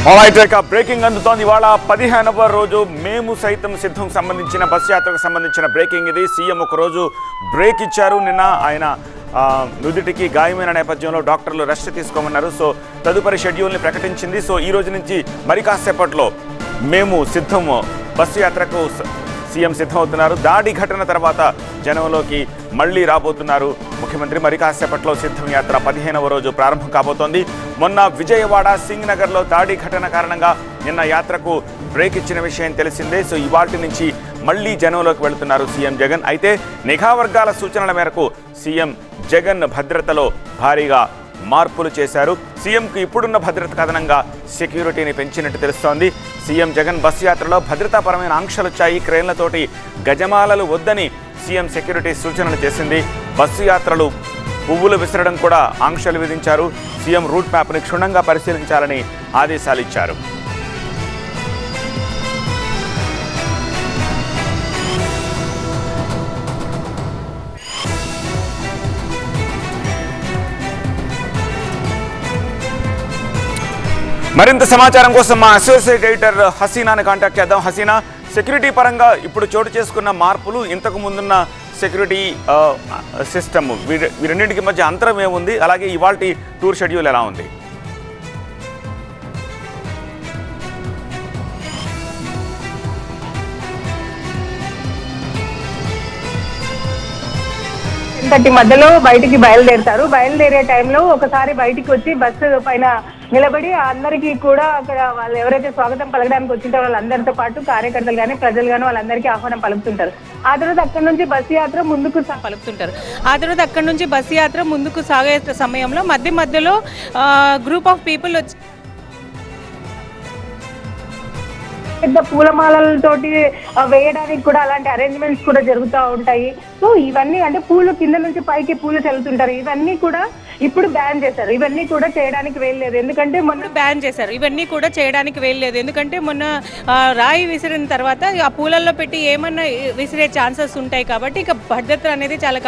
Alright, ఇక breaking అందుతోంది. ఇవాళ 15వ రోజు మేము సైతం సిద్ధం సంబంధించిన బస్ యాత్రకు సంబంధించిన బ్రేకింగ్ ఇది. సీఎం ఒక రోజు బ్రేక్ ఇచ్చారు. నిన్న ఆయన నుదుటికి గాయమైన నేపథ్యంలో డాక్టర్లు రెస్ట్ తీసుకోమన్నారు. సో తదుపరి షెడ్యూల్ని ప్రకటించింది. సో ఈ రోజు నుంచి మరి కాసేపట్లో మేము సిద్ధం బస్సు యాత్రకు సీఎం సిద్ధమవుతున్నారు. దాడి ఘటన తర్వాత జనంలోకి మళ్లీ రాబోతున్నారు ముఖ్యమంత్రి. మరి కాసేపట్లో సిద్ధం యాత్ర 15వ రోజు ప్రారంభం కాబోతోంది. మొన్న విజయవాడ సింగ్ నగర్లో దాడి ఘటన కారణంగా నిన్న యాత్రకు బ్రేక్ ఇచ్చిన విషయం తెలిసిందే. సో ఇవాటి నుంచి మళ్లీ జనంలోకి వెళుతున్నారు సీఎం జగన్. అయితే నిఘా వర్గాల సూచనల మేరకు సీఎం జగన్ భద్రతలో భారీగా మార్పులు చేశారు. సీఎంకు ఇప్పుడున్న భద్రతకు అదనంగా సెక్యూరిటీని పెంచినట్టు తెలుస్తోంది. సీఎం జగన్ బస్సు యాత్రలో భద్రతాపరమైన ఆంక్షలు వచ్చాయి. క్రేన్లతోటి గజమాలలు వద్దని సీఎం సెక్యూరిటీ సూచనలు చేసింది. బస్సు యాత్రలు పువ్వులు విసరడం కూడా ఆంక్షలు విధించారు. సీఎం రూట్ మ్యాప్ని క్షుణ్ణంగా పరిశీలించాలని ఆదేశాలు ఇచ్చారు. మరింత సమాచారం కోసం మా అసోసియేట్ ఎడిటర్ హసీనాని కాంటాక్ట్ చేద్దాం. హసీనా, సెక్యూరిటీ పరంగా ఇప్పుడు చోటు చేసుకున్న మార్పులు, ఇంతకు ముందున్న సెక్యూరిటీ సిస్టమ్, వీరన్నింటికి మధ్య అంతరం ఏముంది? అలాగే ఇవాల్టి టూర్ షెడ్యూల్ ఎలా ఉంది? మధ్యలో బయటికి బయలుదేరుతారు. బయలుదేరే టైంలో ఒకసారి బయటికి వచ్చి బస్సు పైన నిలబడి అందరికీ కూడా అక్కడ వాళ్ళు ఎవరైతే స్వాగతం పలకడానికి వచ్చింటారో వాళ్ళందరితో పాటు కార్యకర్తలు కానీ ప్రజలు కానీ వాళ్ళందరికీ ఆహ్వానం పలుకుతుంటారు. ఆ తర్వాత అక్కడి నుంచి బస్సు యాత్ర ముందుకు సాగే సమయంలో మధ్యలో గ్రూప్ ఆఫ్ పీపుల్ వచ్చి పెద్ద పూలమాలలతోటి వేయడానికి కూడా అలాంటి అరేంజ్మెంట్స్ కూడా జరుగుతూ ఉంటాయి. సో ఇవన్నీ అంటే పూలు కింద నుంచి పైకి పూలు చల్లుతుంటారు. ఇవన్నీ కూడా ఇప్పుడు బ్యాన్ చేశారు. ఇవన్నీ కూడా చేయడానికి వేయలేదు. ఎందుకంటే మొన్న రాయి విసిరిన తర్వాత ఆ పూలల్లో పెట్టి ఏమన్నా విసిరే ఛాన్సెస్ ఉంటాయి. కాబట్టి ఇక భద్రత అనేది చాలా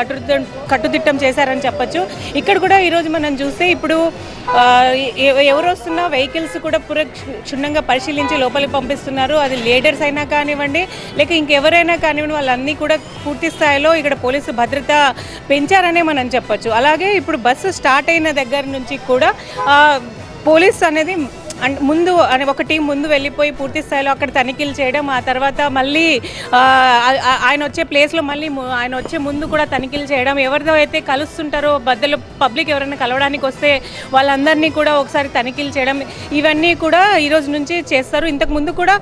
కట్టుదిట్టం చేశారని చెప్పొచ్చు. ఇక్కడ కూడా ఈరోజు మనం చూస్తే ఇప్పుడు ఎవరు వస్తున్న వెహికల్స్ కూడా క్షుణ్ణంగా పరిశీలించి లోపలికి పంపిస్తున్నారు. అది లీడర్స్ అయినా కానివ్వండి, లేక ఇంకెవరైనా కానివ్వండి, వాళ్ళన్నీ కూడా పూర్తి స్థాయిలో ఇక్కడ పోలీసు భద్రత పెంచారనే మనం చెప్పొచ్చు. అలాగే ఇప్పుడు బస్సు స్టార్ట్ అయిన దగ్గర నుంచి కూడా పోలీస్ అనేది ముందు ఒక టీం ముందు వెళ్ళిపోయి పూర్తి స్థాయిలో అక్కడ తనిఖీలు చేయడం, ఆ తర్వాత మళ్ళీ ఆయన వచ్చే ప్లేస్లో మళ్ళీ ఆయన వచ్చే ముందు కూడా తనిఖీలు చేయడం, ఎవరితో అయితే కలుస్తుంటారో బద్దలు పబ్లిక్ ఎవరైనా కలవడానికి వస్తే వాళ్ళందరినీ కూడా ఒకసారి తనిఖీలు చేయడం, ఇవన్నీ కూడా ఈరోజు నుంచి చేస్తారు. ఇంతకు ముందు కూడా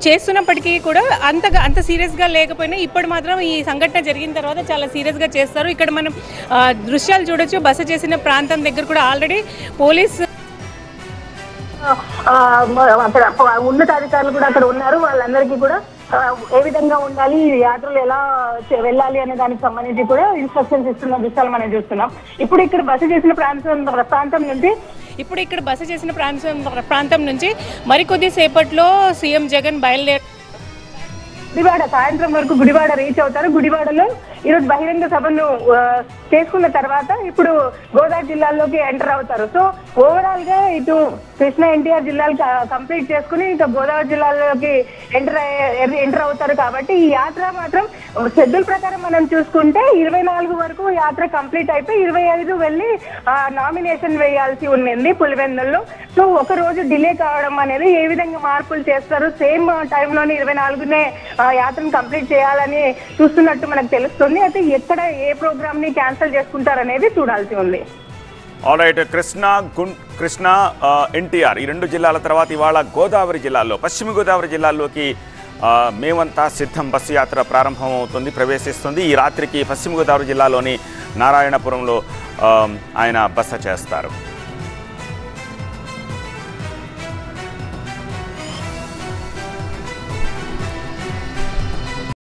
చేస్తున్నప్పటికీ కూడా అంత సీరియస్గా లేకపోయినా ఇప్పుడు మాత్రం ఈ సంఘటన జరిగిన తర్వాత చాలా సీరియస్గా చేస్తారు. ఇక్కడ మనం దృశ్యాలు చూడొచ్చు. బస చేసిన ప్రాంతం దగ్గర కూడా ఆల్రెడీ పోలీస్ అక్కడ ఉన్నతాధికారులు కూడా అక్కడ ఉన్నారు. వాళ్ళందరికీ కూడా ఏ విధంగా ఉండాలి, యాత్రలు ఎలా వెళ్ళాలి అనే దానికి సంబంధించి కూడా ఇన్స్ట్రక్షన్స్ ఇస్తున్న దృశ్యాలు మనం చూస్తున్నాం. ఇప్పుడు ఇక్కడ బస చేసిన ప్రాంతం నుంచి మరికొద్ది సేపట్లో సీఎం జగన్ గుడివాడ సాయంత్రం వరకు గుడివాడ రీచ్ అవుతారు. గుడివాడలో ఈరోజు బహిరంగ సభను చేసుకున్న తర్వాత ఇప్పుడు గోదావరి జిల్లాలోకి ఎంటర్ అవుతారు. సో ఓవరాల్ గా ఇటు కృష్ణా ఎన్టీఆర్ జిల్లాలు కంప్లీట్ చేసుకుని ఇక గోదావరి జిల్లాలోకి ఎంటర్ అవుతారు. కాబట్టి ఈ యాత్ర మాత్రం షెడ్యూల్ ప్రకారం మనం చూసుకుంటే 24 వరకు యాత్ర కంప్లీట్ అయిపోయి 25 వెళ్ళి నామినేషన్ వేయాల్సి ఉన్నింది పులివెందుల్లో. సో ఒక రోజు డిలే కావడం అనేది ఏ విధంగా మార్పులు చేస్తారు, సేమ్ టైంలోనే 24నే యాత్రను కంప్లీట్ చేయాలని చూస్తున్నట్టు మనకు తెలుస్తుంది. అయితే ఎక్కడ ఏ ప్రోగ్రామ్ ని క్యాన్సిల్ చేసుకుంటారనేది చూడాల్సి ఉంది. ఆల్రైట్, కృష్ణా ఎన్టీఆర్ ఈ రెండు జిల్లాల తర్వాత ఇవాళ గోదావరి జిల్లాల్లో, పశ్చిమ గోదావరి జిల్లాల్లోకి మేమంతా సిద్ధం బస్సు యాత్ర ప్రారంభమవుతుంది, ప్రవేశిస్తుంది. ఈ రాత్రికి పశ్చిమ గోదావరి జిల్లాలోని నారాయణపురంలో ఆయన బస చేస్తారు.